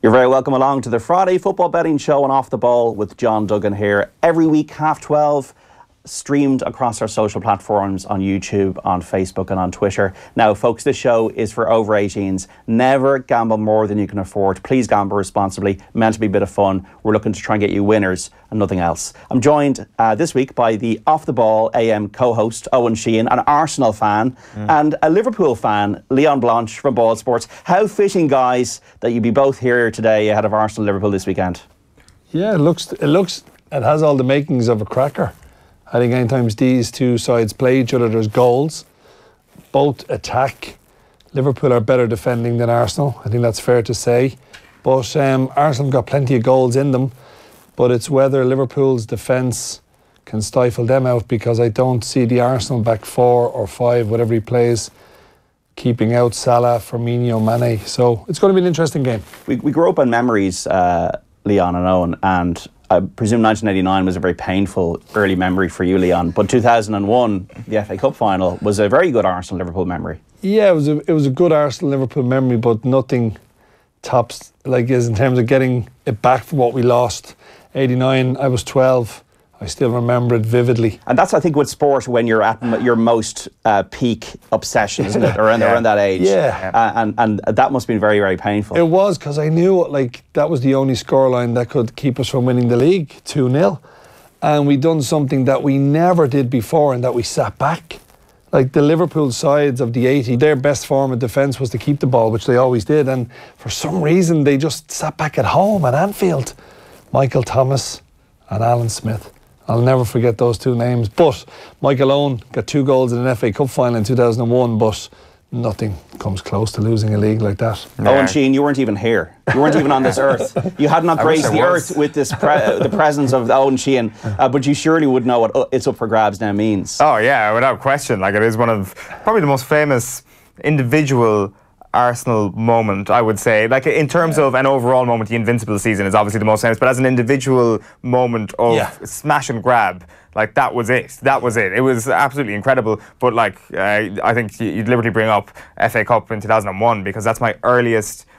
You're very welcome along to the Friday Football Betting Show on Off the Ball with John Duggan here. Every week, 12:30, streamed across our social platforms on YouTube, on Facebook and on Twitter. Now, folks, this show is for over 18s. Never gamble more than you can afford. Please gamble responsibly. Meant to be a bit of fun. We're looking to try and get you winners and nothing else. I'm joined this week by the Off the Ball AM co-host, Eoin Sheahan, an Arsenal fan and a Liverpool fan, Blanche from Ball Sports. How fitting, guys, that you be both here today ahead of Arsenal-Liverpool this weekend. Yeah, it has all the makings of a cracker. I think anytime these two sides play each other, there's goals. Both attack. Liverpool are better defending than Arsenal. I think that's fair to say. But Arsenal got plenty of goals in them. But it's whether Liverpool's defence can stifle them out, because I don't see the Arsenal back 4 or 5, whatever he plays, keeping out Salah, Firmino, Mane. So it's going to be an interesting game. We grew up in memories, Leon and Eoin, and I presume 1989 was a very painful early memory for you, Leon. But 2001, the FA Cup final, was a very good Arsenal-Liverpool memory. Yeah, it was a good Arsenal-Liverpool memory, but nothing tops, in terms of getting it back from what we lost. 89, I was 12. I still remember it vividly. And that's, I think, with sport, when you're at your most peak obsession, isn't it? Around that age. Yeah. And that must have been very, very painful. It was, because I knew that was the only scoreline that could keep us from winning the league, 2-0. And we'd done something that we never did before, and that we sat back. Like the Liverpool sides of the 80, their best form of defence was to keep the ball, which they always did. And for some reason, they just sat back at home at Anfield. Michael Thomas and Alan Smith. I'll never forget those two names. But Michael Eoin got 2 goals in an FA Cup final in 2001, but nothing comes close to losing a league like that. No. Eoin Sheahan, you weren't even here. You weren't even on this earth. You had not graced the earth with this the presence of Eoin Sheahan, but you surely would know what it's up for grabs now means. Oh yeah, without question. It is one of probably the most famous individual Arsenal moment, I would say. In terms of an overall moment, the Invincible season is obviously the most famous, but as an individual moment of smash and grab, that was it. That was it. It was absolutely incredible. But I think you'd deliberately bring up FA Cup in 2001, because that's one of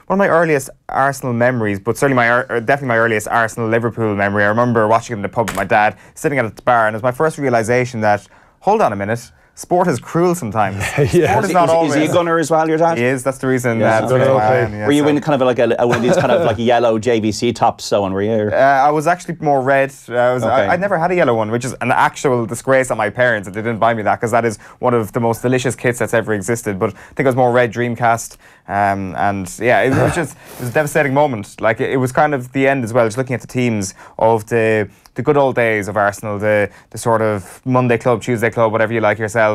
my earliest Arsenal memories, but certainly definitely my earliest Arsenal-Liverpool memory. I remember watching it in the pub with my dad, sitting at the bar, and it was my first realisation that, hold on a minute, sport is cruel sometimes. Sport is not always. Is he a gunner as well, your dad? He is. That's the reason. Were you in kind of one of these kind of yellow JVC tops, so on? Were you? I was actually more red. I never had a yellow one, which is an actual disgrace on my parents that they didn't buy me that, because that is one of the most delicious kits that's ever existed. But I think I was more red Dreamcast. It was a devastating moment. It was kind of the end as well, just looking at the teams of the good old days of Arsenal, the sort of Monday club, Tuesday club, whatever you like yourself.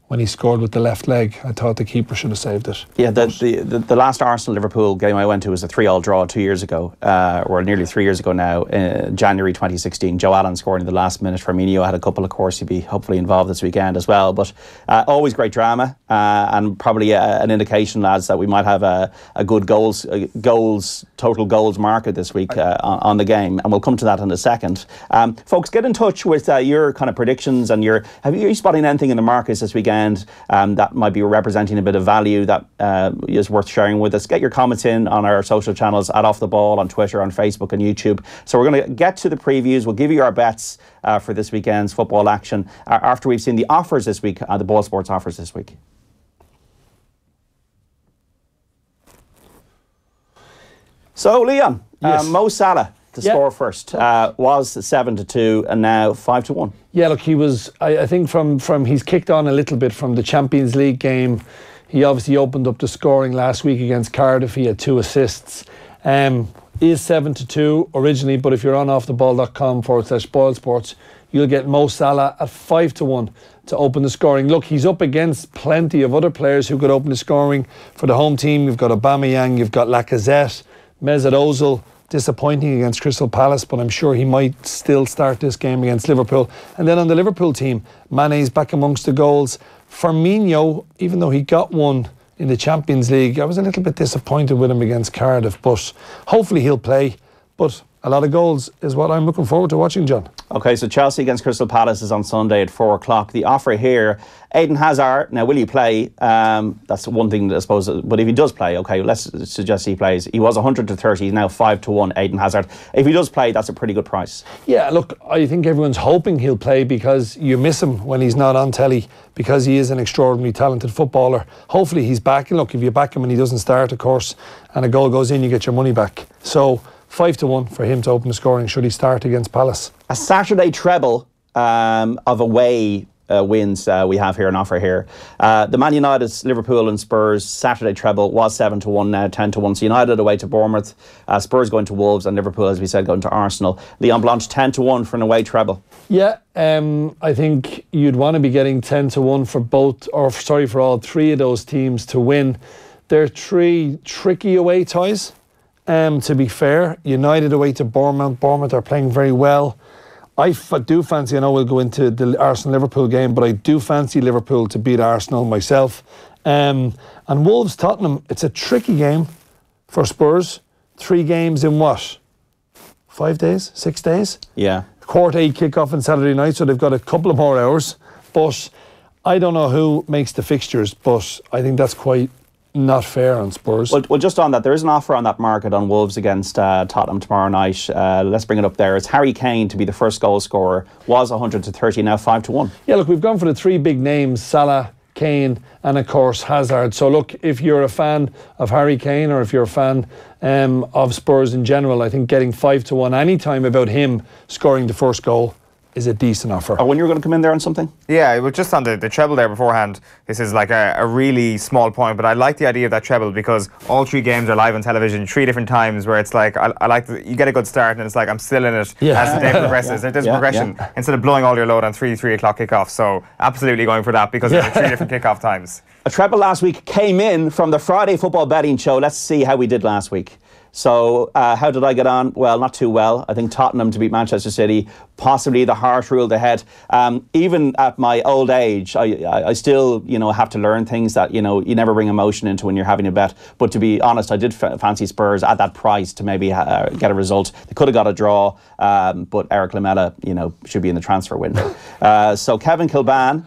When he scored with the left leg, I thought the keeper should have saved it. Yeah, the last Arsenal-Liverpool game I went to was a 3-3 draw 2 years ago, or nearly 3 years ago now, January 2016. Joe Allen scored in the last minute. Firmino had a couple, of course, he'd be hopefully involved this weekend as well. But always great drama, and probably an indication, lads, that we might have a good total goals market this week on the game, and we'll come to that in a second. Folks, get in touch with your kind of predictions, and are you spotting anything in the markets this weekend that might be representing a bit of value that is worth sharing with us? Get your comments in on our social channels at Off the Ball, on Twitter, on Facebook and YouTube. So we're going to get to the previews. We'll give you our bets for this weekend's football action after we've seen the offers this week, the Ball Sports offers this week. So, Leon, Mo Salah to score first was 7-2 and now 5-1. Yeah, look, he was. I think from he's kicked on a little bit from the Champions League game. He obviously opened up the scoring last week against Cardiff. He had 2 assists. Is 7-2 originally, but if you're on offtheball.com/BoilSports, you'll get Mo Salah at 5-1 to open the scoring. Look, he's up against plenty of other players who could open the scoring for the home team. You've got Aubameyang, you've got Lacazette, Mesut Ozil. Disappointing against Crystal Palace, but I'm sure he might still start this game against Liverpool. And then on the Liverpool team, Mane's back amongst the goals. Firmino, even though he got one in the Champions League, I was a little bit disappointed with him against Cardiff, but hopefully he'll play. But a lot of goals is what I'm looking forward to watching, John. Okay, so Chelsea against Crystal Palace is on Sunday at 4 o'clock. The offer here, Eden Hazard. Now, will he play? That's one thing, I suppose. But if he does play, okay, let's suggest he plays. He was 100 to 30. He's now 5 to 1, Eden Hazard. If he does play, that's a pretty good price. Yeah, look, I think everyone's hoping he'll play because you miss him when he's not on telly, because he is an extraordinarily talented footballer. Hopefully he's back. And look, if you back him and he doesn't start, of course, and a goal goes in, you get your money back. So 5 to 1 for him to open the scoring should he start against Palace. A Saturday treble of away wins we have here, an offer here. The Man United, Liverpool and Spurs Saturday treble was 7 to 1, now 10 to 1. So United away to Bournemouth, Spurs going to Wolves, and Liverpool, as we said, going to Arsenal. Leon Blanche 10 to 1 for an away treble. Yeah, I think you'd want to be getting 10 to 1 for for all three of those teams to win. They're three tricky away ties. To be fair, United away to Bournemouth. Bournemouth are playing very well. I do fancy, I know we'll go into the Arsenal-Liverpool game, but I do fancy Liverpool to beat Arsenal myself. And Wolves-Tottenham, it's a tricky game for Spurs. 3 games in what? 5 days? 6 days? Yeah. Quarter 8 kick-off on Saturday night, so they've got a couple of more hours. But I don't know who makes the fixtures, but I think that's quite not fair on Spurs. Well, just on that, there is an offer on that market on Wolves against Tottenham tomorrow night. Let's bring it up there. It's Harry Kane to be the first goal scorer. Was 100 to 30, now 5 to 1. Yeah, look, we've gone for the 3 big names, Salah, Kane and of course Hazard. So look, if you're a fan of Harry Kane or if you're a fan of Spurs in general, I think getting 5 to 1 any time about him scoring the first goal is a decent offer. When you're going to come in there on something? Yeah, well, just on the treble there beforehand, this is like a really small point, but I like the idea of that treble because all 3 games are live on television 3 different times where it's like, I like you get a good start and it's like, I'm still in it as the day progresses. There's progression instead of blowing all your load on 3 o'clock kickoffs. So absolutely going for that because there are 3 different kickoff times. A treble last week came in from the Friday football betting show. Let's see how we did last week. So how did I get on? Well, not too well. I think Tottenham to beat Manchester City, possibly the heart ruled ahead. Even at my old age, I still, have to learn things that, you never bring emotion into when you're having a bet. But to be honest, I did fancy Spurs at that price to maybe get a result. They could have got a draw, but Eric Lamela, should be in the transfer window. So Kevin Kilban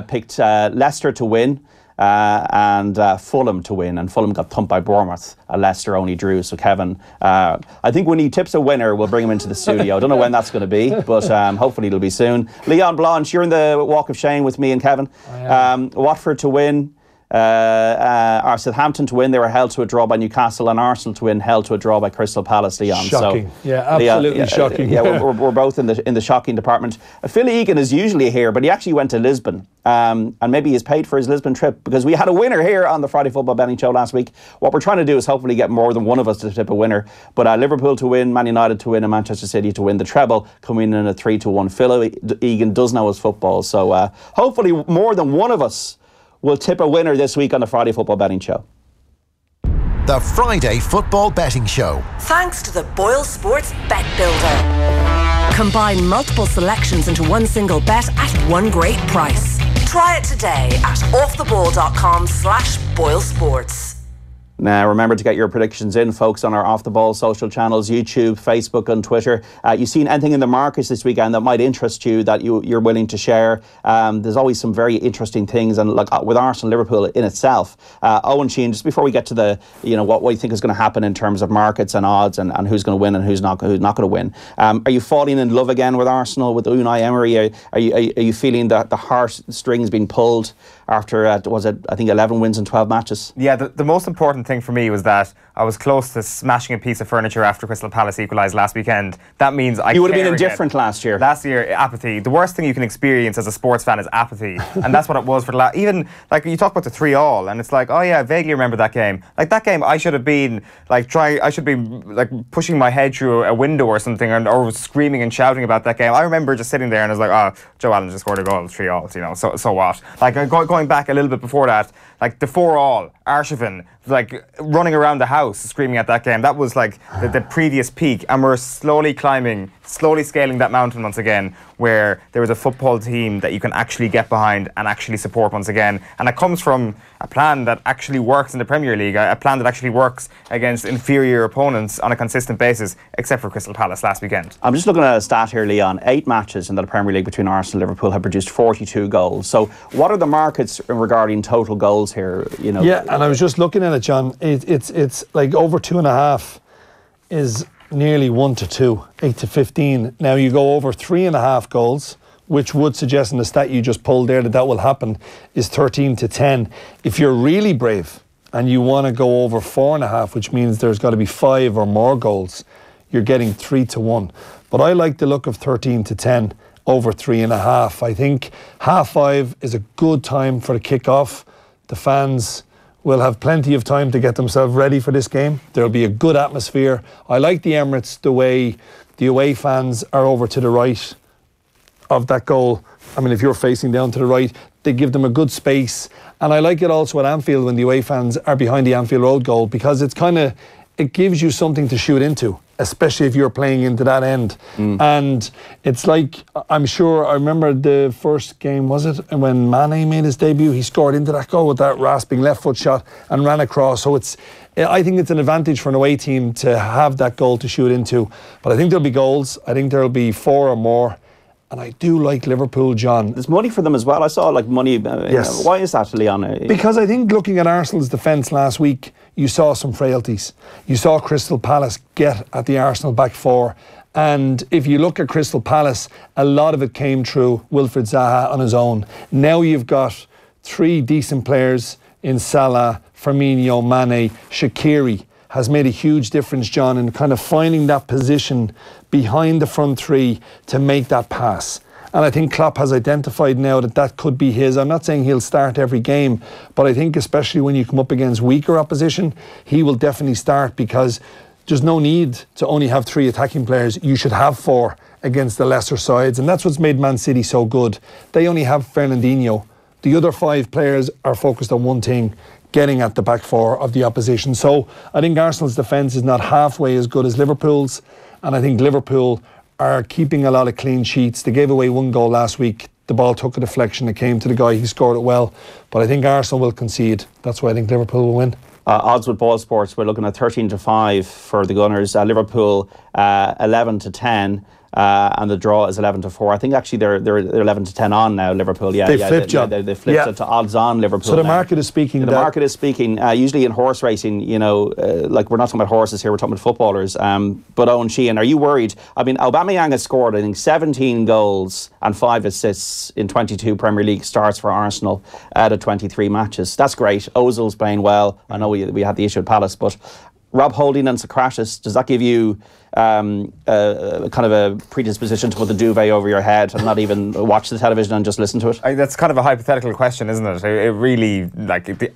picked Leicester to win. And Fulham to win, and Fulham got thumped by Bournemouth. Leicester only drew. So Kevin, I think when he tips a winner, we'll bring him into the studio. I don't know when that's going to be, but hopefully it'll be soon. Leon Blanche, you're in the walk of shame with me and Kevin. Watford to win. Southampton to win, they were held to a draw by Newcastle, and Arsenal to win, held to a draw by Crystal Palace. Leon, shocking. Absolutely shocking. We're both in the shocking department. Phil Egan is usually here, but he actually went to Lisbon, and maybe he's paid for his Lisbon trip because we had a winner here on the Friday Football Betting Show last week. What we're trying to do is hopefully get more than one of us to tip a winner. But Liverpool to win, Man United to win, and Manchester City to win the treble, coming in at 3 to 1. Phil Egan does know his football, so hopefully more than one of us will tip a winner this week on the Friday Football Betting Show. The Friday Football Betting Show. Thanks to the Boyle Sports Bet Builder. Combine multiple selections into one single bet at one great price. Try it today at offtheball.com/BoyleSports. Now, remember to get your predictions in, folks, on our Off the Ball social channels, YouTube, Facebook and Twitter. You've seen anything in the markets this weekend that might interest you, that you're willing to share. There's always some very interesting things, and like with Arsenal, Liverpool in itself. Eoin, Sheahan, just before we get to the, what you think is going to happen in terms of markets and odds and who's going to win and who's not going to win. Are you falling in love again with Arsenal, with Unai Emery? Are you feeling that the heartstrings being pulled after, I think 11 wins in 12 matches? Yeah, the most important thing for me was that I was close to smashing a piece of furniture after Crystal Palace equalised last weekend. That means you would have been indifferent last year. Last year, apathy. The worst thing you can experience as a sports fan is apathy, and that's what it was for the last. Even like you talk about the 3-3, and it's like, oh yeah, I vaguely remember that game. Like that game, I should have been I should be pushing my head through a window or something, or screaming and shouting about that game. I remember just sitting there and I was like, oh, Joe Allen just scored a goal, 3-3. So what? Like going back a little bit before that, like the 4-4, Arshavin, running around the house screaming at that game. That was like the previous peak, and we're slowly scaling that mountain once again. where there is a football team that you can actually get behind and actually support once again. And it comes from a plan that actually works in the Premier League, a plan that actually works against inferior opponents on a consistent basis, except for Crystal Palace last weekend. I'm just looking at a stat here, Leon. 8 matches in the Premier League between Arsenal and Liverpool have produced 42 goals. So what are the markets regarding total goals here? You know, yeah, and I was just looking at it, John. It's like over 2.5 is nearly 1 to 2, 8 to 15. Now you go over 3.5 goals, which would suggest in the stat you just pulled there that will happen, is 13 to 10. If you're really brave and you want to go over 4.5, which means there's got to be 5 or more goals, you're getting 3 to 1. But I like the look of 13 to 10 over 3.5. I think 5:30 is a good time for the kick-off. The fans will have plenty of time to get themselves ready for this game. There'll be a good atmosphere. I like the Emirates, the way the away fans are over to the right of that goal. I mean, if you're facing down to the right, they give them a good space. And I like it also at Anfield when the away fans are behind the Anfield Road goal, because it's it gives you something to shoot into, especially if you're playing into that end. And it's like, I remember the first game, was it, when Mane made his debut, he scored into that goal with that rasping left foot shot and ran across. So I think it's an advantage for an away team to have that goal to shoot into. But I think there'll be goals. I think there'll be 4 or more. And I do like Liverpool, John. There's money for them as well. I saw like money. Yes. Why is that, Leon? Because I think looking at Arsenal's defence last week, you saw some frailties. You saw Crystal Palace get at the Arsenal back four. And if you look at Crystal Palace, a lot of it came through Wilfried Zaha on his own. Now you've got 3 decent players in Salah, Firmino, Mane, Shaqiri has made a huge difference, John, in kind of finding that position behind the front 3 to make that pass. And I think Klopp has identified now that could be his. I'm not saying he'll start every game, but I think especially when you come up against weaker opposition, he will definitely start, because there's no need to only have 3 attacking players. You should have 4 against the lesser sides. And that's what's made Man City so good. They only have Fernandinho. The other 5 players are focused on one thing: getting at the back 4 of the opposition. So I think Arsenal's defence is not halfway as good as Liverpool's, and I think Liverpool are keeping a lot of clean sheets. They gave away 1 goal last week. The ball took a deflection. It came to the guy. He scored it well. But I think Arsenal will concede. That's why I think Liverpool will win. Odds with Ball Sports, we're looking at 13 to 5 for the Gunners. Liverpool 11 to 10. And the draw is 11 to 4. I think actually they're 11 to 10 on now, Liverpool. Yeah, they flipped, John. They flipped it to odds on Liverpool. So the market is speaking. The market is speaking. Usually in horse racing, like we're not talking about horses here, we're talking about footballers. But Eoin, Sheahan, are you worried? I mean, Aubameyang has scored, I think, 17 goals and 5 assists in 22 Premier League starts for Arsenal out of 23 matches. That's great. Ozil's playing well. I know we had the issue at Palace, but Rob Holding and Socrates, does that give you kind of a predisposition to put the duvet over your head and not even watch the television and just listen to it? That's kind of a hypothetical question, isn't it? It really,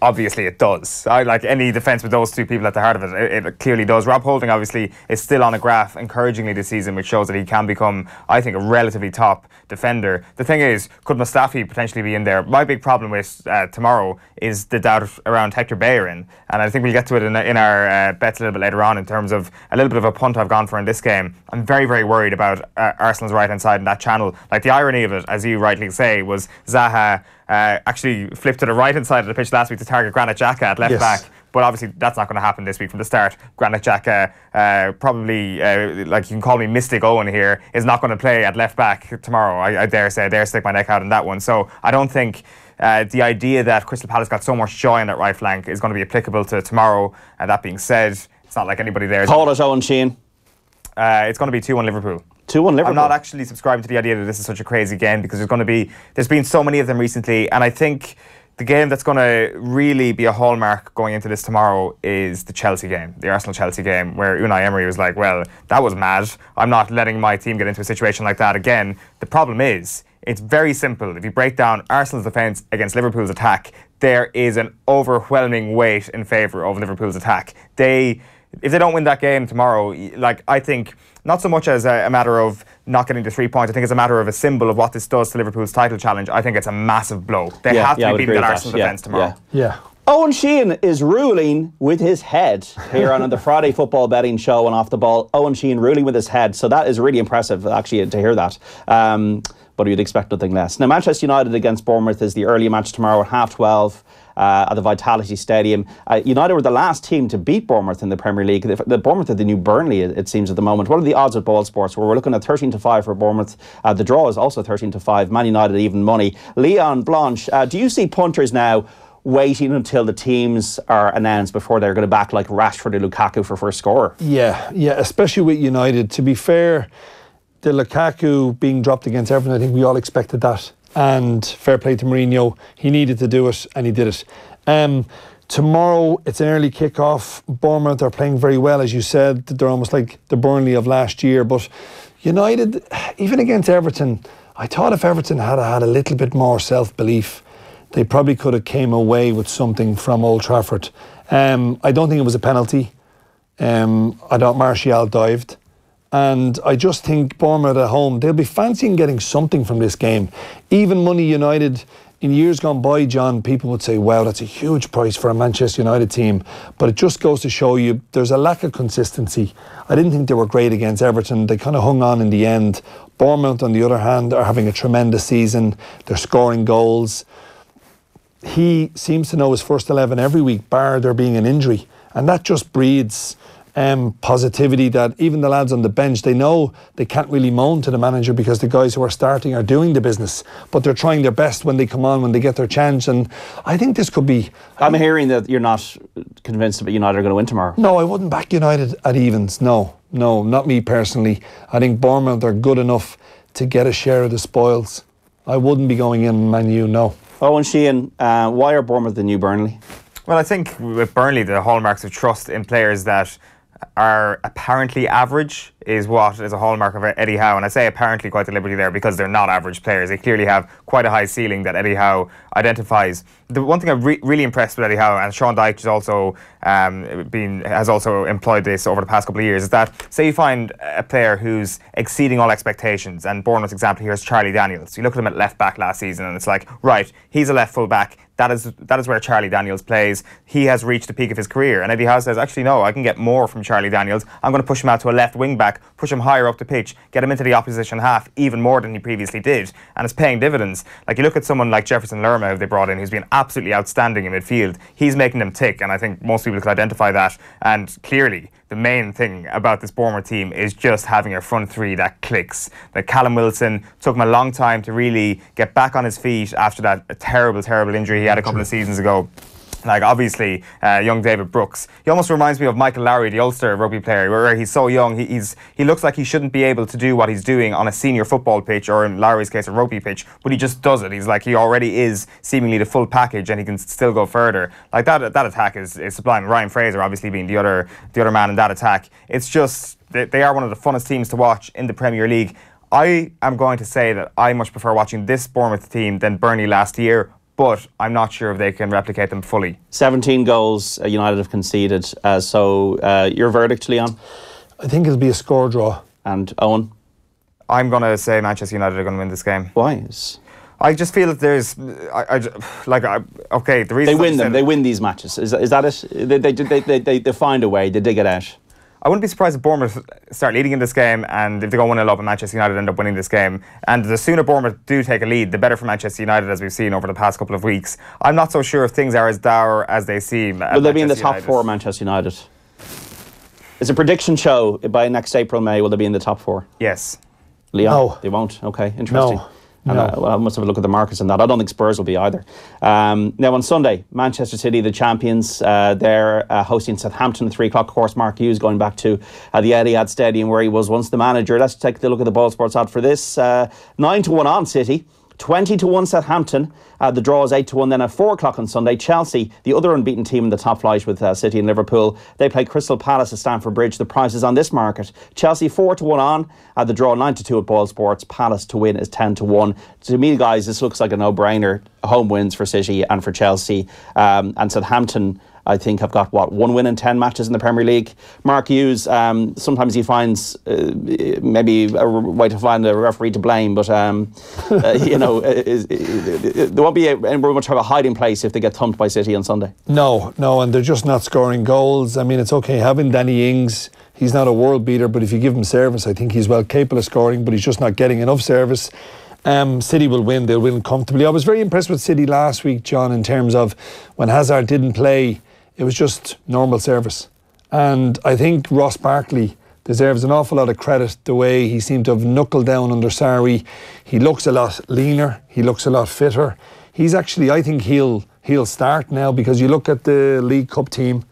obviously it does. Like any defence with those 2 people at the heart of it, it clearly does. Rob Holding obviously is still on a graph encouragingly this season, which shows that he can become, I think, a relatively top defender. The thing is, could Mustafi potentially be in there? My big problem with tomorrow is the doubt around Hector Bellerin, and I think we'll get to it in our bets a little bit later on in terms of a little bit of a punt I've gone for in this game. I'm very, very worried about Arsenal's right-hand side in that channel. Like, the irony of it, as you rightly say, was Zaha actually flipped to the right-hand side of the pitch last week to target Granit Xhaka at left back. But obviously that's not going to happen this week from the start. Granit Xhaka, probably, like you can call me Mystic Eoin here, is not going to play at left back tomorrow. I dare say, I dare stick my neck out on that one. So I don't think the idea that Crystal Palace got so much joy on that right flank is going to be applicable to tomorrow. And that being said, it's not like anybody there. Call it, Eoin Sheahan. It's going to be 2-1 Liverpool. 2-1 Liverpool. I'm not actually subscribing to the idea that this is such a crazy game, because there's been so many of them recently, and I think the game that's going to really be a hallmark going into this tomorrow is the Chelsea game, the Arsenal-Chelsea game, where Unai Emery was like, well, that was mad. I'm not letting my team get into a situation like that again. The problem is, it's very simple. If you break down Arsenal's defence against Liverpool's attack, there is an overwhelming weight in favour of Liverpool's attack. If they don't win that game tomorrow, I think, not so much as a matter of not getting the 3 points, I think it's a matter of a symbol of what this does to Liverpool's title challenge. I think it's a massive blow. They have to be beating that Arsenal defence tomorrow. Yeah. Owen Sheahan is ruling with his head here on the Friday Football Betting Show and Off the Ball. Owen Sheahan ruling with his head. So that is really impressive, actually, to hear that. But you'd expect nothing less. Now, Manchester United against Bournemouth is the early match tomorrow at 12:30 at the Vitality Stadium. United were the last team to beat Bournemouth in the Premier League. The Bournemouth are the new Burnley, it seems, at the moment. What are the odds at Ball Sports? Well, we're looking at 13-5 for Bournemouth. The draw is also 13-5. Man United even money. Leon, Blanche, do you see punters now waiting until the teams are announced before they're going to back like Rashford or Lukaku for first scorer? Yeah, especially with United. To be fair, the Lukaku being dropped against Everton, I think we all expected that. And fair play to Mourinho. He needed to do it, and he did it. Tomorrow, it's an early kick-off. Bournemouth are playing very well, as you said. They're almost like the Burnley of last year. But United, even against Everton, I thought if Everton had had a little bit more self-belief, they probably could have came away with something from Old Trafford. I don't think it was a penalty. I thought Martial dived. And I just think Bournemouth at home, they'll be fancying getting something from this game. Even Money United, in years gone by, John, people would say, wow, that's a huge price for a Manchester United team. But it just goes to show you there's a lack of consistency. I didn't think they were great against Everton. They kind of hung on in the end. Bournemouth, on the other hand, are having a tremendous season. They're scoring goals. He seems to know his first 11 every week, bar there being an injury. And that just breeds positivity that even the lads on the bench, they know they can't really moan to the manager because the guys who are starting are doing the business, but they're trying their best when they come on, when they get their chance. And I think this could be... I'm hearing that you're not convinced that United are going to win tomorrow. No, I wouldn't back United at evens. No, not me personally. I think Bournemouth are good enough to get a share of the spoils. I wouldn't be going in Man U, no. Owen Sheahan, why are Bournemouth the new Burnley? Well, I think with Burnley, the hallmarks of trust in players that are apparently average is what is a hallmark of Eddie Howe. And I say apparently quite deliberately there because they're not average players. They clearly have quite a high ceiling that Eddie Howe identifies. The one thing I'm really impressed with Eddie Howe, and Sean Dyche has also employed this over the past couple of years, is that say you find a player who's exceeding all expectations, and Bournemouth's example here is Charlie Daniels. You look at him at left back last season and it's like, right, he's a left full back. That is where Charlie Daniels plays. He has reached the peak of his career. And Eddie Howe says, actually, no, I can get more from Charlie Daniels. I'm going to push him out to a left wing back, push him higher up the pitch, get him into the opposition half even more than he previously did. And it's paying dividends. Like you look at someone like Jefferson Lerma, who they brought in, who's been absolutely outstanding in midfield. He's making them tick. And I think most people could identify that. And clearly, the main thing about this Bournemouth team is just having a front three that clicks. That Callum Wilson took him a long time to really get back on his feet after that terrible injury he had a couple of seasons ago. Like obviously, young David Brooks. He almost reminds me of Michael Lowry, the Ulster rugby player, where he's so young. He looks like he shouldn't be able to do what he's doing on a senior football pitch, or in Lowry's case, a rugby pitch. But he just does it. He's like he already is seemingly the full package, and he can still go further. Like that attack is sublime. Ryan Fraser obviously being the other man in that attack. It's just they are one of the funnest teams to watch in the Premier League. I am going to say that I much prefer watching this Bournemouth team than Burnley last year. But I'm not sure if they can replicate them fully. 17 goals United have conceded. So your verdict, Leon? I think it'll be a score draw. And Owen? I'm going to say Manchester United are going to win this game. Why? I just feel that there's... okay, the reason... They win these matches. Is that it? They find a way. They dig it out. I wouldn't be surprised if Bournemouth start leading in this game, and if they go 1-0 up and Manchester United end up winning this game. And the sooner Bournemouth do take a lead, the better for Manchester United, as we've seen over the past couple of weeks. I'm not so sure if things are as dour as they seem. Will they be in the top four, Manchester United? It's a prediction show. By next April, May, will they be in the top four? Yes. Leon? No. They won't? Okay, interesting. No. And I must have a look at the markets on that. I don't think Spurs will be either. Now on Sunday, Manchester City, the champions, they're hosting Southampton at 3 o'clock. Of course, Mark Hughes going back to the Etihad Stadium where he was once the manager. Let's take a look at the Ball Sports odds for this. 9-1 on City. 20-1 Southampton. The draw is 8-1. Then at 4 o'clock on Sunday, Chelsea, the other unbeaten team in the top flight with City and Liverpool, they play Crystal Palace at Stamford Bridge. The prices on this market: Chelsea 4-1 on. The draw 9-2 at Ball Sports. Palace to win is 10-1. To me, guys, this looks like a no-brainer. Home wins for City and for Chelsea. And Southampton I think have got, 1 win in 10 matches in the Premier League. Mark Hughes, sometimes he finds maybe a way to find a referee to blame, but there won't be much of a hiding place if they get thumped by City on Sunday. No, and they're just not scoring goals. I mean, it's okay having Danny Ings. He's not a world beater, but if you give him service, I think he's well capable of scoring, but he's just not getting enough service. City will win. They'll win comfortably. I was very impressed with City last week, John, in terms of when Hazard didn't play, it was just normal service. And I think Ross Barkley deserves an awful lot of credit the way he seemed to have knuckled down under Sarri. He looks a lot leaner. He looks a lot fitter. He's actually, I think he'll start now, because you look at the League Cup team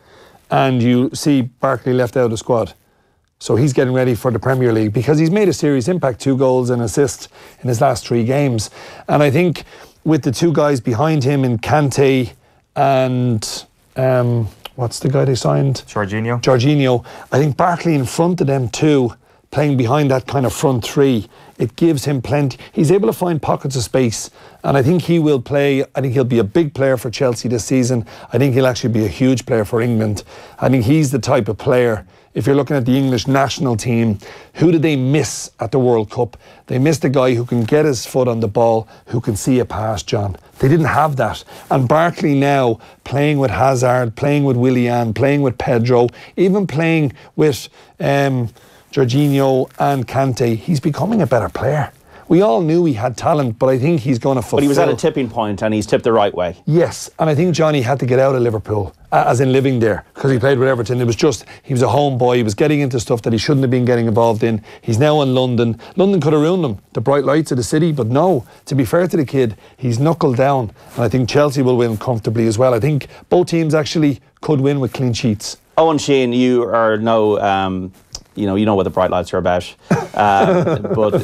and you see Barkley left out of the squad. So he's getting ready for the Premier League because he's made a serious impact, 2 goals and assist in his last 3 games. And I think with the 2 guys behind him in Kante and what's the guy they signed? Jorginho. I think Barkley in front of them too, playing behind that kind of front 3, it gives him plenty. He's able to find pockets of space, and I think he will play. I think he'll be a big player for Chelsea this season. I think he'll actually be a huge player for England. I think he's the type of player, if you're looking at the English national team, who did they miss at the World Cup? They missed a guy who can get his foot on the ball, who can see a pass, John. They didn't have that. And Barkley now, playing with Hazard, playing with Willian, playing with Pedro, even playing with Jorginho and Kante, he's becoming a better player. We all knew he had talent, but I think he's going to fulfill. But he was at a tipping point and he's tipped the right way. Yes, and I think Johnny had to get out of Liverpool, as in living there, because he played with Everton. It was just, he was a homeboy. He was getting into stuff that he shouldn't have been getting involved in. He's now in London. London could have ruined him, the bright lights of the city, but no, to be fair to the kid, he's knuckled down. And I think Chelsea will win comfortably as well. I think both teams actually could win with clean sheets. Owen Sheahan, you are no... you know what the bright lights are about. But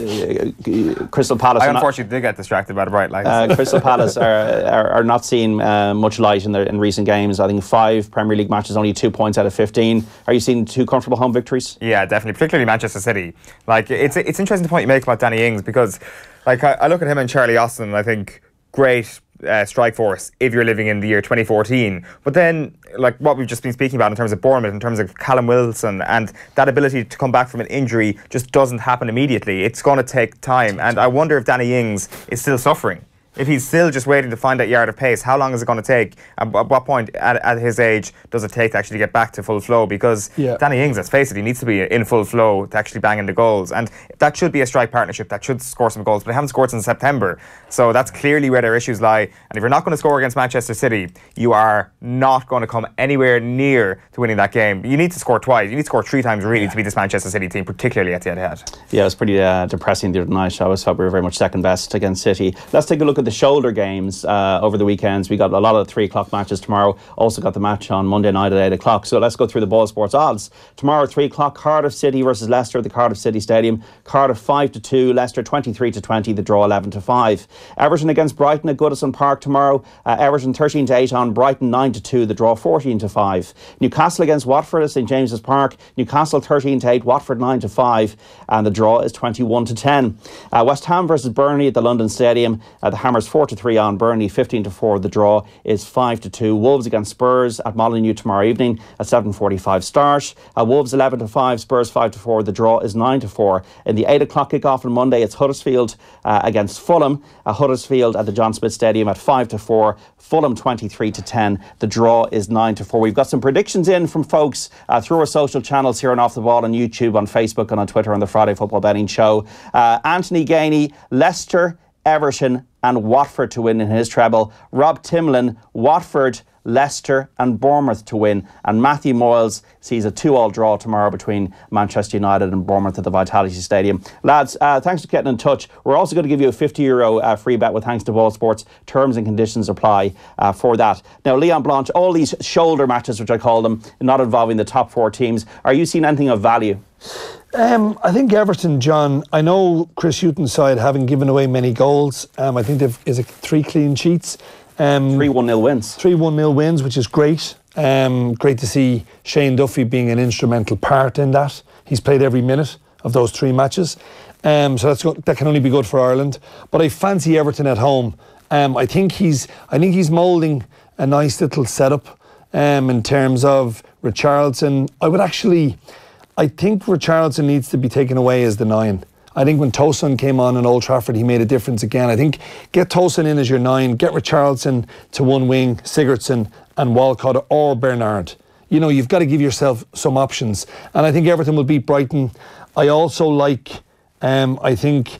Crystal Palace... I unfortunately did get distracted by the bright lights. Crystal Palace are not seeing much light in recent games. I think 5 Premier League matches, only 2 points out of 15. Are you seeing 2 comfortable home victories? Yeah, definitely, particularly Manchester City. Like, it's interesting the point you make about Danny Ings, because like I look at him and Charlie Austin and I think great strike force if you're living in the year 2014. But then, like what we've just been speaking about in terms of Bournemouth, in terms of Callum Wilson, and that ability to come back from an injury just doesn't happen immediately. It's going to take time. And I wonder if Danny Ings is still suffering. If he's still just waiting to find that yard of pace, how long is it going to take? At what point at his age does it take to actually get back to full flow? Because Danny Ings, let's face it, he needs to be in full flow to actually bang in the goals. And that should be a strike partnership that should score some goals, but they haven't scored since September. So that's clearly where their issues lie. And if you're not going to score against Manchester City, you are not going to come anywhere near to winning that game. You need to score twice. You need to score 3 times really to beat this Manchester City team, particularly at the Etihad. Yeah, it was pretty depressing the other night. I always thought we were very much second best against City. Let's take a look at the shoulder games over the weekends. We got a lot of 3 o'clock matches tomorrow. Also got the match on Monday night at 8 o'clock. So let's go through the Ball Sports odds. Tomorrow 3 o'clock, Cardiff City versus Leicester at the Cardiff City Stadium. Cardiff 5-2, Leicester 23-20, the draw 11-5. Everton against Brighton at Goodison Park tomorrow. Everton 13-8 on Brighton, 9-2, the draw 14-5. Newcastle against Watford at St James's Park. Newcastle 13-8, Watford 9-5, and the draw is 21-10. West Ham versus Burnley at the London Stadium. The Hammers 4-3 on Burnley, 15-4, the draw is 5-2. Wolves against Spurs at Molineux tomorrow evening at 7:45 start. Wolves 11-5, Spurs 5-4, the draw is 9-4. In the 8 o'clock kickoff on Monday, it's Huddersfield against Fulham. Huddersfield at the John Smith Stadium at 5-4. Fulham 23-10, the draw is 9-4. We've got some predictions in from folks through our social channels here on Off the Ball on YouTube, on Facebook and on Twitter on the Friday Football Betting Show. Anthony Gainey, Leicester, Everton and Watford to win in his treble. Rob Timlin, Watford, Leicester and Bournemouth to win. And Matthew Moyles sees a 2-2 draw tomorrow between Manchester United and Bournemouth at the Vitality Stadium. Lads, thanks for getting in touch. We're also going to give you a €50 free bet with thanks to Ball Sports. Terms and conditions apply for that. Now, Leon Blanche, all these shoulder matches, which I call them, not involving the top 4 teams, are you seeing anything of value? I think Everton, John, I know Chris Hughton's side haven't given away many goals. I think they've 3 clean sheets. 3 1-0 wins. 3 1-0 wins, which is great. Great to see Shane Duffy being an instrumental part in that. He's played every minute of those 3 matches. So that can only be good for Ireland. But I fancy Everton at home. I think he's moulding a nice little setup. in terms of Richarlison. I think Richarlison needs to be taken away as the 9. I think when Tosun came on in Old Trafford, he made a difference again. I think get Tosun in as your 9, get Richarlison to one wing, Sigurdsson and Walcott or Bernard. You know, you've got to give yourself some options. And I think Everton will beat Brighton. I also like, I think,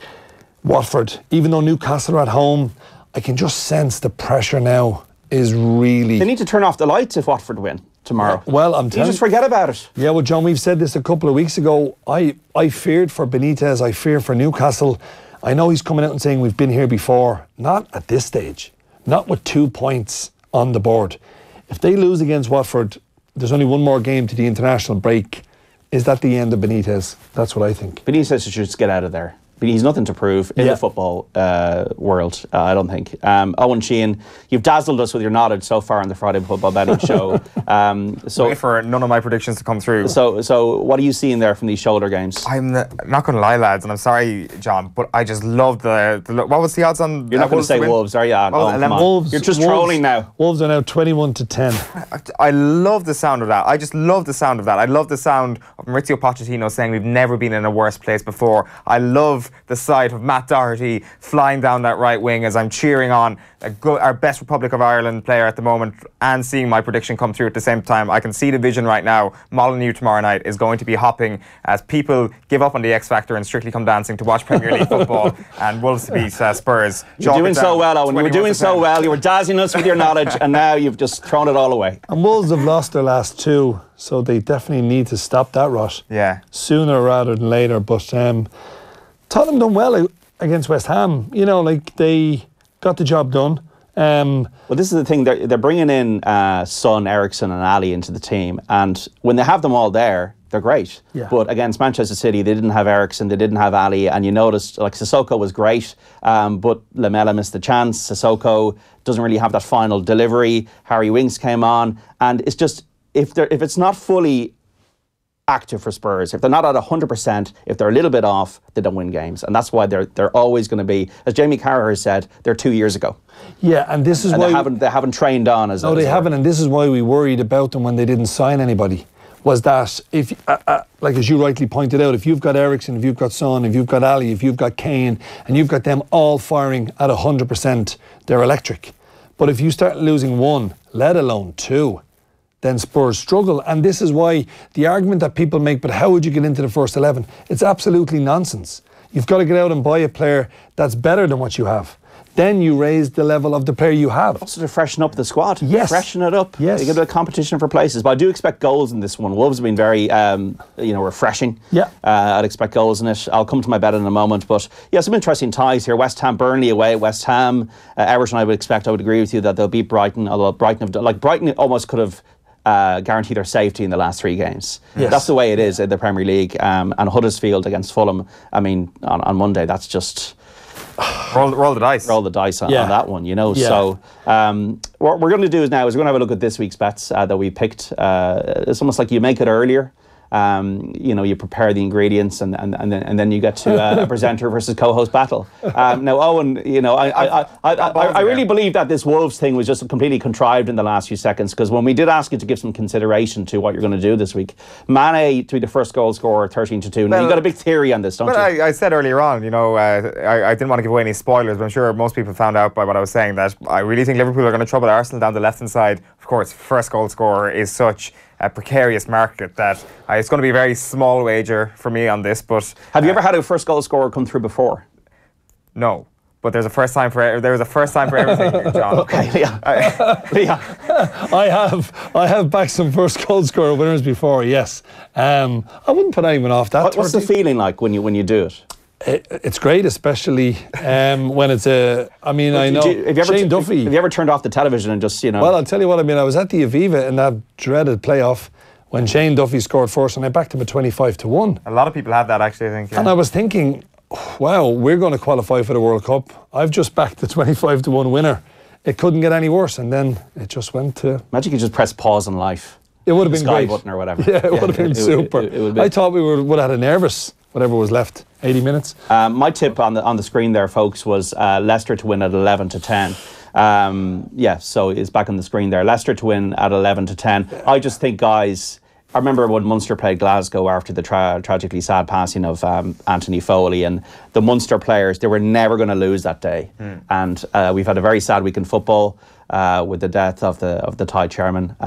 Watford. Even though Newcastle are at home, I can just sense the pressure now is really... They need to turn off the lights if Watford win tomorrow. Well, I'm telling you... just forget about it. Yeah, well, John, we've said this a couple of weeks ago. I feared for Benitez. I fear for Newcastle. I know he's coming out and saying we've been here before. Not at this stage. Not with 2 points on the board. If they lose against Watford, there's only one more game to the international break. Is that the end of Benitez? That's what I think. Benitez should just get out of there. But he's nothing to prove in the football world, I don't think. Eoin Sheahan, you've dazzled us with your knowledge so far on the Friday Football Betting Show. Wait for none of my predictions to come through. So what are you seeing there from these shoulder games? I'm not going to lie, lads, and I'm sorry, John, but I just love the what was the odds on... You're not going to say Wolves, are you? Wolves. You're just trolling now. Wolves are now 21-10. I love the sound of that. I just love the sound of that. I love the sound of Maurizio Pochettino saying we've never been in a worse place before. I love the sight of Matt Doherty flying down that right wing as I'm cheering on our best Republic of Ireland player at the moment and seeing my prediction come through at the same time. I can see the vision right now. Molyneux tomorrow night is going to be hopping as people give up on the X Factor and Strictly Come Dancing to watch Premier League football and Wolves to beat Spurs. You're doing so well, Owen. You were doing so well. You were dazzling us with your knowledge and now you've just thrown it all away. And Wolves have lost their last 2, so they definitely need to stop that rot. Yeah. Sooner rather than later. But Tottenham done well against West Ham. You know, like they got the job done. Well, this is the thing. They're bringing in Son, Eriksen and Ali into the team. And when they have them all there, they're great. Yeah. But against Manchester City, they didn't have Eriksen, they didn't have Ali. And you noticed, like, Sissoko was great, but Lamela missed the chance. Sissoko doesn't really have that final delivery. Harry Winks came on. And it's just, if it's not fully active for Spurs, if they're not at 100%, if they're a little bit off, they don't win games. And that's why they're always going to be, as Jamie Carragher has said, they're 2 years ago. Yeah, and this is why they haven't trained on as... No, they haven't, and this is why we worried about them when they didn't sign anybody. Was that, if like as you rightly pointed out, if you've got Eriksen, if you've got Son, if you've got Ali, if you've got Kane, and you've got them all firing at 100%, they're electric. But if you start losing 1, let alone 2, then Spurs struggle. And this is why the argument that people make, but how would you get into the first 11? It's absolutely nonsense. You've got to get out and buy a player that's better than what you have. Then you raise the level of the player you have. Also to freshen up the squad. Yes. Freshen it up. Yes. You get a bit of competition for places. But I do expect goals in this one. Wolves have been very, refreshing. Yeah. I'd expect goals in it. I'll come to my bet in a moment. But yeah, some interesting ties here. West Ham, Burnley away at West Ham. Everton, I would agree with you that they'll beat Brighton. Although Brighton almost could have guarantee their safety in the last 3 games. Yes. That's the way it is in the Premier League. And Huddersfield against Fulham, I mean, on Monday, that's just... Roll the dice. Roll the dice on that one, you know. Yeah. So what we're going to do is we're going to have a look at this week's bets that we picked. It's almost like you make it earlier. You prepare the ingredients and then you get to a presenter versus co-host battle. Now, Owen, I really believe that this Wolves thing was just completely contrived in the last few seconds, because when we did ask you to give some consideration to what you're going to do this week, Mane to be the first goal scorer, 13-2. Now, you've got a big theory on this, don't you? I said earlier on, I didn't want to give away any spoilers, but I'm sure most people found out by what I was saying that I really think Liverpool are going to trouble Arsenal down the left-hand side. Of course, first goal scorer is such a precarious market that it's going to be a very small wager for me on this. But have you ever had a first goal scorer come through before? No, but there's a first time for everything, John. Okay, yeah. I have backed some first goal scorer winners before. Yes, I wouldn't put anyone off that. What's the feeling like when you do it? It's great, especially when it's a... I mean, I know Shane Duffy... Have you ever turned off the television and just, Well, I'll tell you what, I mean, I was at the Aviva in that dreaded playoff when Shane Duffy scored first and I backed him at 25-1. A lot of people have that, actually, I think. Yeah. And I was thinking, wow, we're going to qualify for the World Cup. I've just backed the 25-1 winner. It couldn't get any worse, and then it just went to... Imagine you could just press pause on life. It would have been Sky great. button or whatever. Yeah, it would have been super. I thought we would have had a nervous... whatever was left, 80 minutes. My tip on the screen there, folks, was Leicester to win at 11-10. So it's back on the screen there. Leicester to win at 11-10. I just think, guys, I remember when Munster played Glasgow after the tragically sad passing of Anthony Foley, and the Munster players, they were never going to lose that day. And we've had a very sad week in football with the death of the Thai chairman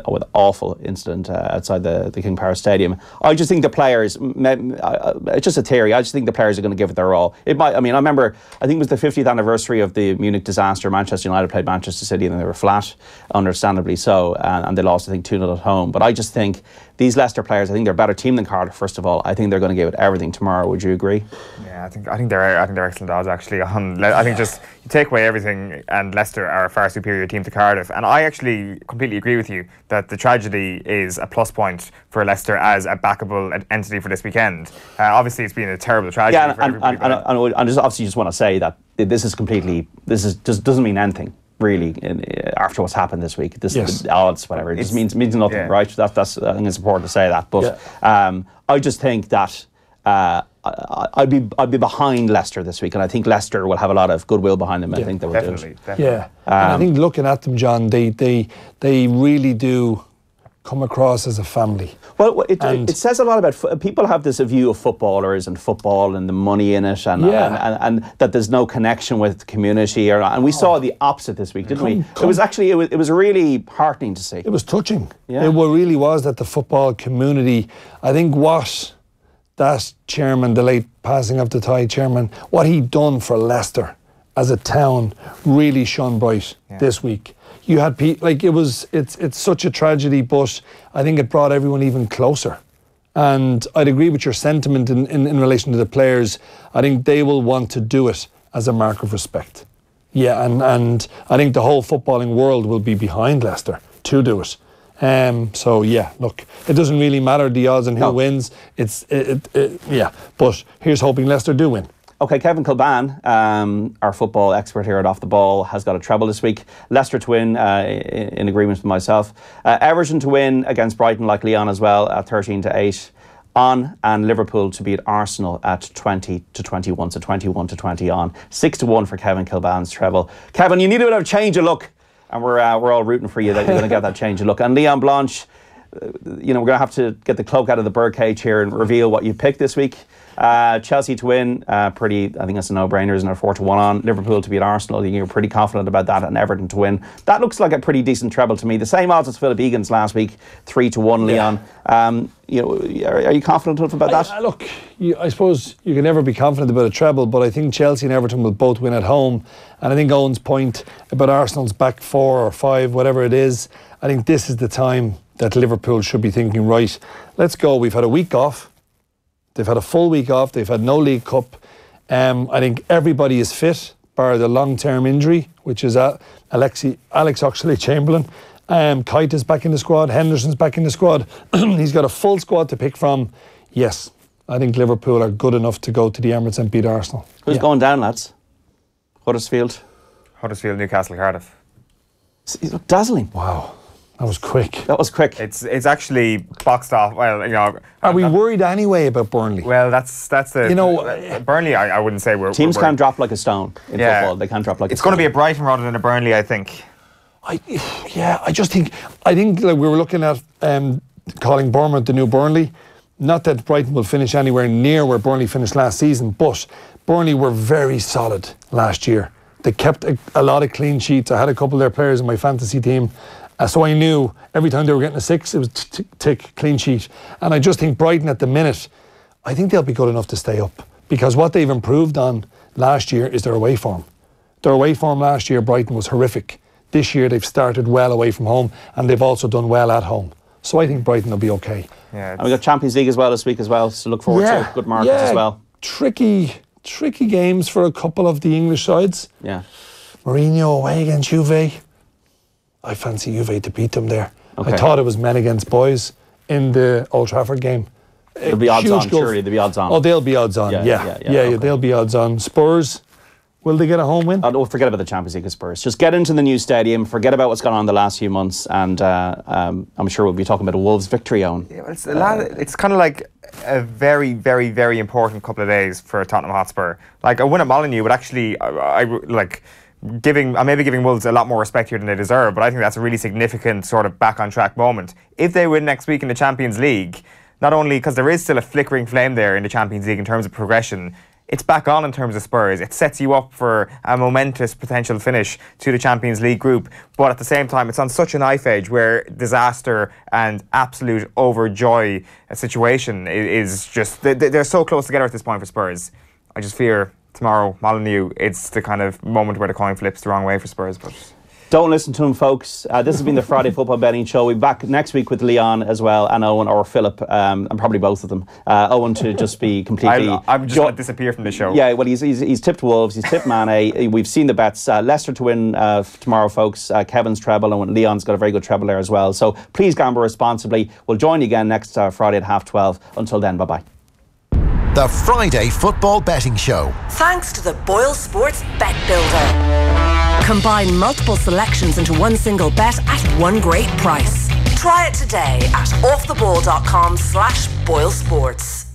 with an awful incident outside the King Power Stadium. I just think the players, it's just a theory, I just think the players are going to give it their all. I remember, I think it was the 50th anniversary of the Munich disaster. Manchester United played Manchester City and they were flat, understandably so, and they lost, I think, 2-0 at home. But I just think these Leicester players, I think they're a better team than Cardiff, first of all. I think they're going to give it everything tomorrow. Would you agree? Yeah, I think they're excellent odds, actually. I think just you take away everything, and Leicester are a far superior team to Cardiff. And I actually completely agree with you that the tragedy is a plus point for Leicester as a backable entity for this weekend. Obviously, it's been a terrible tragedy for everybody. And just obviously, just want to say that this just doesn't mean anything, really, after what's happened this week. The odds, whatever, it just means nothing, right? That's I think it's important to say that. But I just think that I'd be behind Leicester this week, and I think Leicester will have a lot of goodwill behind them. I think they will do it. Definitely. Yeah, and I think looking at them, John, they really do come across as a family. Well, it says a lot about people have this view of footballers and football and the money in it, and that there's no connection with the community, and we saw the opposite this week, didn't we? It was really heartening to see. It was touching. Yeah. It really was, that the football community, I think what that chairman, the late passing of the Thai chairman, what he'd done for Leicester as a town really shone bright this week. You had people, it's such a tragedy, but I think it brought everyone even closer. And I'd agree with your sentiment in relation to the players. I think they will want to do it as a mark of respect. Yeah, and I think the whole footballing world will be behind Leicester to do it. Look, it doesn't really matter the odds and who wins. But here's hoping Leicester do win. Okay, Kevin Kilban, our football expert here at Off the Ball, has got a treble this week. Leicester to win, in agreement with myself. Everton to win against Brighton, like Leon as well, at 13-8 on, and Liverpool to beat Arsenal at 20-21, so 21-20 on. 6-1 for Kevin Kilban's treble. Kevin, you need a bit of a change of look, and we're all rooting for you that you're going to get that change of look. And Leon Blanche, we're going to have to get the cloak out of the birdcage here and reveal what you picked this week. Chelsea to win, I think that's a no-brainer, isn't it? 4-1 on. Liverpool to beat Arsenal, you're pretty confident about that, and Everton to win. That looks like a pretty decent treble to me. The same odds as Philip Egan's last week, 3-1, Leon. Are you confident enough about that? Look, I suppose you can never be confident about a treble, but I think Chelsea and Everton will both win at home. And I think Owen's point about Arsenal's back 4 or 5, whatever it is, I think this is the time that Liverpool should be thinking, right, let's go. We've had a week off. They've had a full week off. They've had no League Cup. I think everybody is fit, bar the long-term injury, which is Alex Oxlade-Chamberlain. Kite is back in the squad. Henderson's back in the squad. He's got a full squad to pick from. Yes, I think Liverpool are good enough to go to the Emirates and beat Arsenal. Who's going down, lads? Huddersfield, Newcastle, Cardiff. He's dazzling. Wow. That was quick. It's actually boxed off. Well, are we worried anyway about Burnley? Well, that's the Burnley. I wouldn't say we're teams can't drop like a stone in football. They can't drop like. It's going to be a Brighton rather than a Burnley, I think. I think like we were looking at calling Bournemouth the new Burnley. Not that Brighton will finish anywhere near where Burnley finished last season, but Burnley were very solid last year. They kept a lot of clean sheets. I had a couple of their players in my fantasy team. So I knew every time they were getting a 6, it was tick, clean sheet. And I just think Brighton at the minute, I think they'll be good enough to stay up. Because what they've improved on last year is their away form. Their away form last year, Brighton, was horrific. This year they've started well away from home, and they've also done well at home. So I think Brighton will be okay. Yeah, and we got Champions League as well this week as well, so look forward to good markets as well. Tricky games for a couple of the English sides. Yeah. Mourinho away against Juve. I fancy Juve to beat them there. Okay. I thought it was men against boys in the Old Trafford game. There'll be odds on, surely there'll be odds on. Oh, they'll be odds on, yeah, they'll be odds on. Spurs, will they get a home win? Don't forget about the Champions League of Spurs. Just get into the new stadium, forget about what's gone on the last few months, and I'm sure we'll be talking about a Wolves victory, Eoin. Yeah, it's kind of like a very, very, very important couple of days for Tottenham Hotspur. Like a win at Molineux would actually, maybe giving Wolves a lot more respect here than they deserve, but I think that's a really significant sort of back on track moment. If they win next week in the Champions League, not only because there is still a flickering flame there in the Champions League in terms of progression, it's back on in terms of Spurs. It sets you up for a momentous potential finish to the Champions League group. But at the same time, it's on such a knife edge where disaster and absolute overjoy situation is just... They're so close together at this point for Spurs. I just fear tomorrow, Molyneux, it's the kind of moment where the coin flips the wrong way for Spurs. But don't listen to him, folks. This has been the Friday Football Betting Show. We'll be back next week with Leon as well, and Eoin, or Philip, and probably both of them. Eoin to just be completely... I'm just going to disappear from the show. Yeah, well, he's tipped Wolves, he's tipped Mane. We've seen the bets. Leicester to win tomorrow, folks. Kevin's treble, and Leon's got a very good treble there as well. So please gamble responsibly. We'll join you again next Friday at 12:30. Until then, bye-bye. The Friday Football Betting Show. Thanks to the Boyle Sports Bet Builder. Combine multiple selections into one single bet at one great price. Try it today at offtheball.com/BoyleSports.